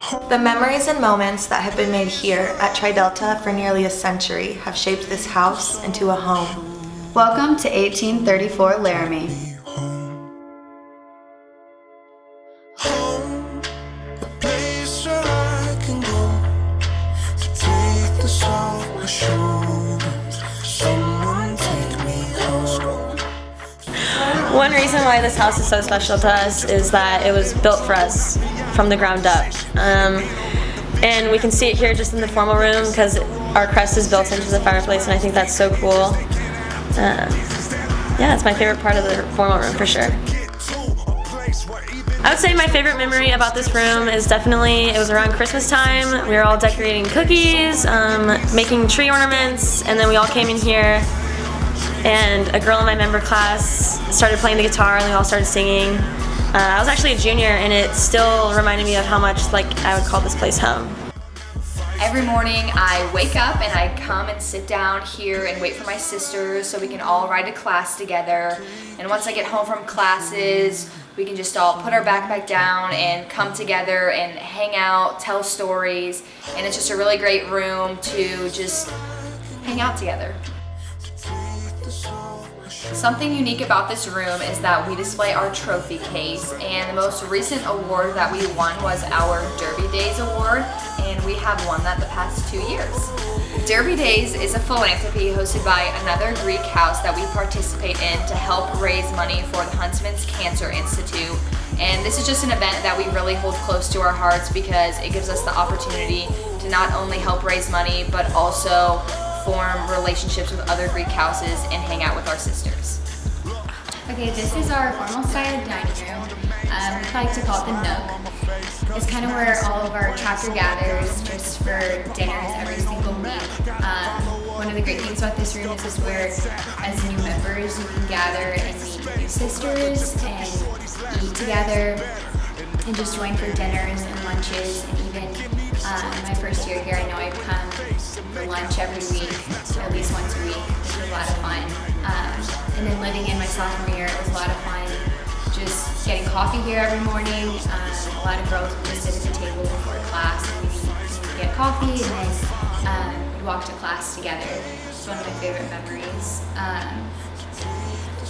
The memories and moments that have been made here at Tri Delta for nearly a century have shaped this house into a home. Welcome to 1834 Laramie. Home, a place where I can go to take this off my shoulders. Someone take me home. One reason why this house is so special to us is that it was built for us from the ground up. And we can see it here just in the formal room because our crest is built into the fireplace, and I think that's so cool. Yeah, it's my favorite part of the formal room for sure. I would say my favorite memory about this room is definitely, it was around Christmas time. We were all decorating cookies, making tree ornaments, and then we all came in here and a girl in my member class started playing the guitar and we all started singing. I was actually a junior and it still reminded me of how much I would call this place home. Every morning I wake up and I come and sit down here and wait for my sisters so we can all ride to class together. And once I get home from classes, we can just all put our backpack down and come together and hang out, tell stories, and it's just a really great room to just hang out together. Something unique about this room is that we display our trophy case, and the most recent award that we won was our Derby Days Award, and we have won that the past 2 years. Derby Days is a philanthropy hosted by another Greek house that we participate in to help raise money for the Huntsman's Cancer Institute. And this is just an event that we really hold close to our hearts because it gives us the opportunity to not only help raise money, but also form relationships with other Greek houses and hang out with our sisters. Okay, this is our formal style dining room. We like to call it the Nook. It's kind of where all of our chapter gathers just for dinners every single week. One of the great things about this room is this where, as new members, you can gather and meet your new sisters and eat together and just join for dinners and lunches. And even my first year here, I know I'd come for lunch every week, at least once a week, which was a lot of fun. And then living in my sophomore year, it was a lot of fun just getting coffee here every morning. A lot of girls would just sit at the table before class and we'd get coffee and then we'd walk to class together. It's one of my favorite memories.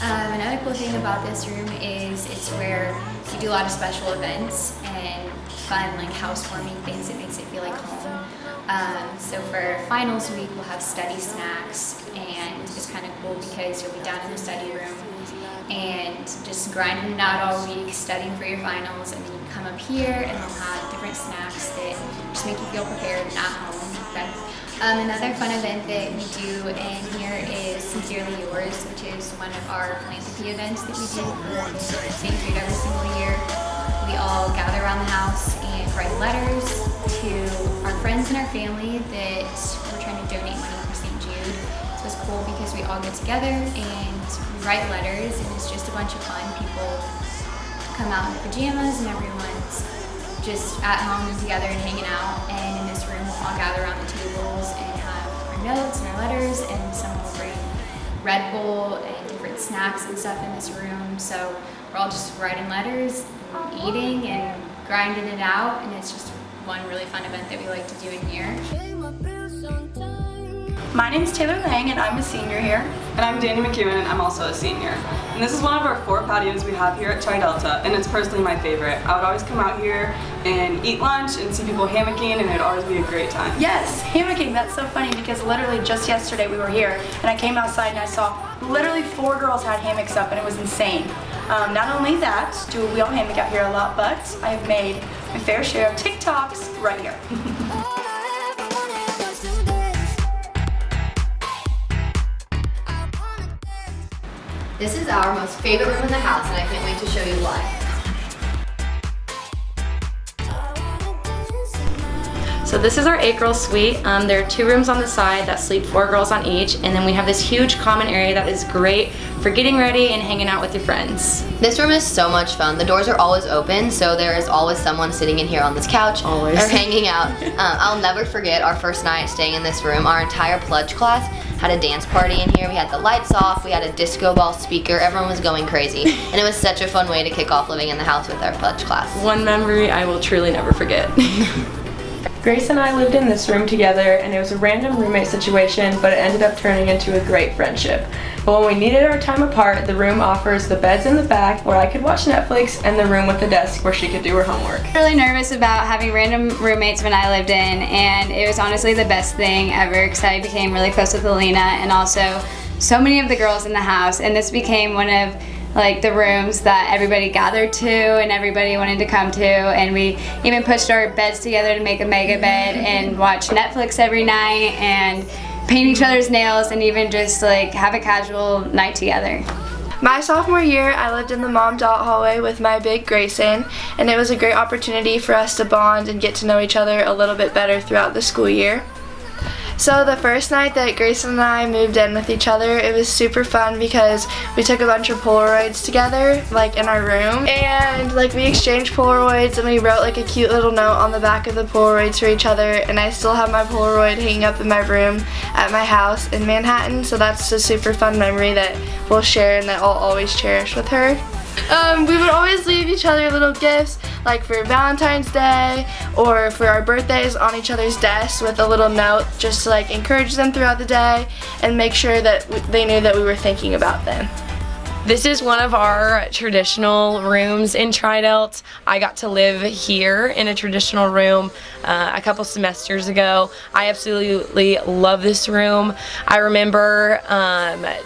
Another cool thing about this room is it's where we do a lot of special events and fun housewarming things that makes it feel like home. So for finals week we'll have study snacks, and it's kind of cool because you'll be down in the study room and just grinding it out all week, studying for your finals, and then you come up here and they'll have different snacks that just make you feel prepared and at home. Another fun event that we do in here is Sincerely Yours, which is one of our philanthropy events that we do for St. Jude every single year. We all gather around the house and write letters to our friends and our family that we're trying to donate money for St. Jude. So it's cool because we all get together and we write letters, and it's just a bunch of fun. People come out in their pajamas and everyone's just at home and together and hanging out. And in this room we'll all gather around the tables and have our notes and our letters, and someone will bring Red Bull and different snacks and stuff in this room. So we're all just writing letters, eating and grinding it out, and it's just one really fun event that we like to do in here. My name is Taylor Lang and I'm a senior here. And I'm Danny McEwen and I'm also a senior. And this is one of our 4 patios we have here at Tri Delta, and it's personally my favorite. I would always come out here and eat lunch and see people hammocking, and it would always be a great time. Yes, hammocking, that's so funny because literally just yesterday we were here and I came outside and I saw literally 4 girls had hammocks up and it was insane. Not only that, do we all hammock out here a lot, but I have made my fair share of TikToks right here. This is our most favorite room in the house, and I can't wait to show you why. So this is our 8-girl suite. There are 2 rooms on the side that sleep 4 girls on each, and then we have this huge common area that is great for getting ready and hanging out with your friends. This room is so much fun. The doors are always open, so there is always someone sitting in here on this couch or hanging out. I'll never forget our first night staying in this room. Our entire pledge class had a dance party in here. We had the lights off, we had a disco ball speaker, everyone was going crazy. And it was such a fun way to kick off living in the house with our pledge class. One memory I will truly never forget. Grace and I lived in this room together, and it was a random roommate situation, but it ended up turning into a great friendship. But when we needed our time apart, the room offers the beds in the back where I could watch Netflix and the room with the desk where she could do her homework. Really nervous about having random roommates when I lived in, and it was honestly the best thing ever because I became really close with Alina and also so many of the girls in the house, and this became one of like the rooms that everybody gathered to and everybody wanted to come to, and we even pushed our beds together to make a mega bed and watch Netflix every night and paint each other's nails and even just like have a casual night together. My sophomore year, I lived in the Mom Dot hallway with my big Grayson, and it was a great opportunity for us to bond and get to know each other a little bit better throughout the school year. So the first night that Grayson and I moved in with each other, it was super fun because we took a bunch of Polaroids together, like in our room, and like we exchanged Polaroids and we wrote like a cute little note on the back of the Polaroids for each other, and I still have my Polaroid hanging up in my room at my house in Manhattan, so that's a super fun memory that we'll share and that I'll always cherish with her. We would always leave each other little gifts, like for Valentine's Day or for our birthdays, on each other's desks with a little note just to like encourage them throughout the day and make sure that they knew that we were thinking about them. This is one of our traditional rooms in Tri-Delt. I got to live here in a traditional room a couple semesters ago. I absolutely love this room. I remember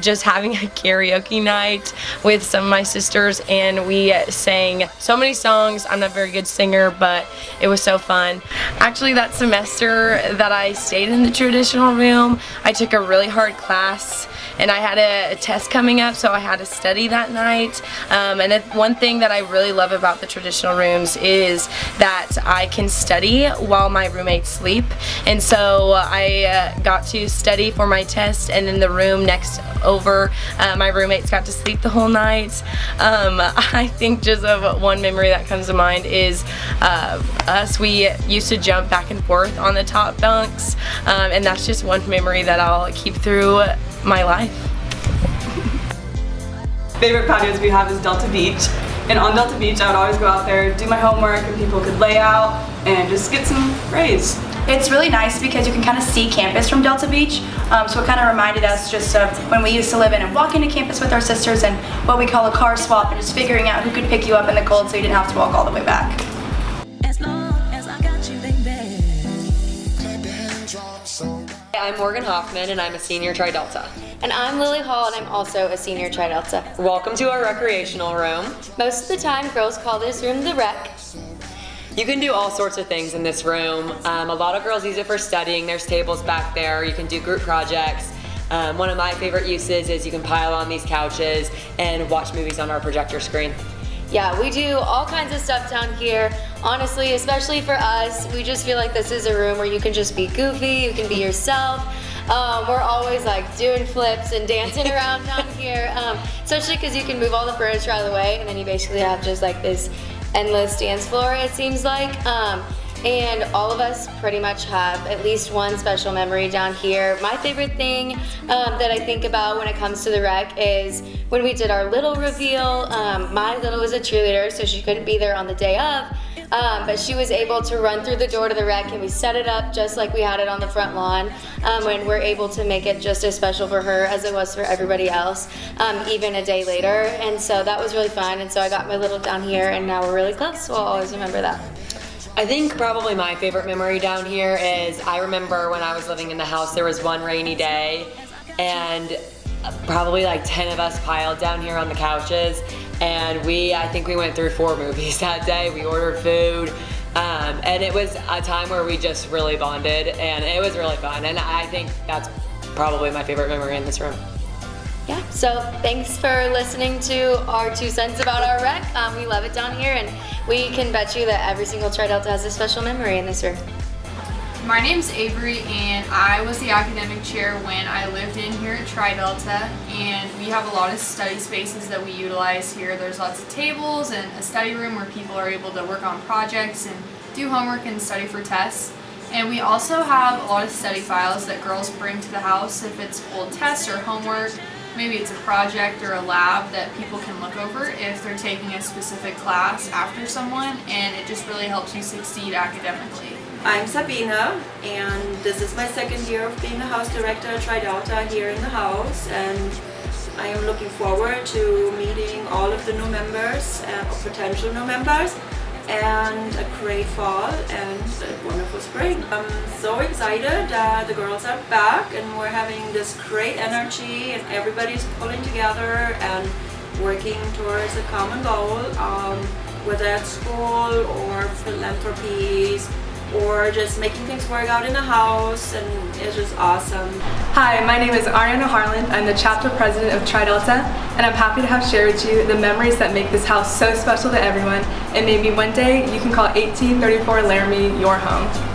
just having a karaoke night with some of my sisters, and we sang so many songs. I'm not a very good singer, but it was so fun. Actually, that semester that I stayed in the traditional room, I took a really hard class and I had a test coming up, so I had to study that night. And one thing that I really love about the traditional rooms is that I can study while my roommates sleep. And so I got to study for my test, and in the room next over, my roommates got to sleep the whole night. I think just of one memory that comes to mind is we used to jump back and forth on the top bunks, and that's just one memory that I'll keep through my life. Favorite patios we have is Delta Beach, and on Delta Beach I would always go out there, do my homework, and people could lay out and just get some rays. It's really nice because you can kind of see campus from Delta Beach, so it kind of reminded us just of when we used to live in and walk into campus with our sisters and what we call a car swap, and just figuring out who could pick you up in the cold so you didn't have to walk all the way back. As long as I got you, baby. I'm Morgan Hoffman, and I'm a senior Tri-Delta. And I'm Lily Hall, and I'm also a senior Tri-Delta. Welcome to our recreational room. Most of the time, girls call this room the rec. You can do all sorts of things in this room. A lot of girls use it for studying. There's tables back there. You can do group projects. One of my favorite uses is you can pile on these couches and watch movies on our projector screen. Yeah, we do all kinds of stuff down here. Honestly, especially for us, we just feel like this is a room where you can just be goofy, you can be yourself. We're always like doing flips and dancing around down here, especially because you can move all the furniture out of the way, and then you basically have just like this endless dance floor, it seems like. And all of us pretty much have at least one special memory down here. My favorite thing that I think about when it comes to the rec is when we did our Little reveal. My Little was a cheerleader, so she couldn't be there on the day of, but she was able to run through the door to the rec, and we set it up just like we had it on the front lawn, and we're able to make it just as special for her as it was for everybody else, even a day later. And so that was really fun, and so I got my Little down here, and now we're really close, so I'll always remember that. I think probably my favorite memory down here is I remember when I was living in the house, there was one rainy day, and probably like 10 of us piled down here on the couches, and I think we went through 4 movies that day. We ordered food, and it was a time where we just really bonded, and it was really fun, and I think that's probably my favorite memory in this room. Yeah, so thanks for listening to our 2 cents about our rec. We love it down here, and we can bet you that every single Tri-Delta has a special memory in this room. My name's Avery, and I was the academic chair when I lived in here at Tri-Delta, and we have a lot of study spaces that we utilize here. There's lots of tables and a study room where people are able to work on projects and do homework and study for tests. And we also have a lot of study files that girls bring to the house if it's old tests or homework. Maybe it's a project or a lab that people can look over if they're taking a specific class after someone, and it just really helps you succeed academically. I'm Sabina, and this is my second year of being a house director at Tri Delta here in the house, and I am looking forward to meeting all of the new members or potential new members, and a great fall and a wonderful spring. I'm so excited that the girls are back and we're having this great energy and everybody's pulling together and working towards a common goal, whether at school or philanthropies or just making things work out in the house, and it's just awesome. Hi, my name is Ariana Harland. I'm the chapter president of Tri Delta, and I'm happy to have shared with you the memories that make this house so special to everyone, and maybe one day you can call 1834 Laramie your home.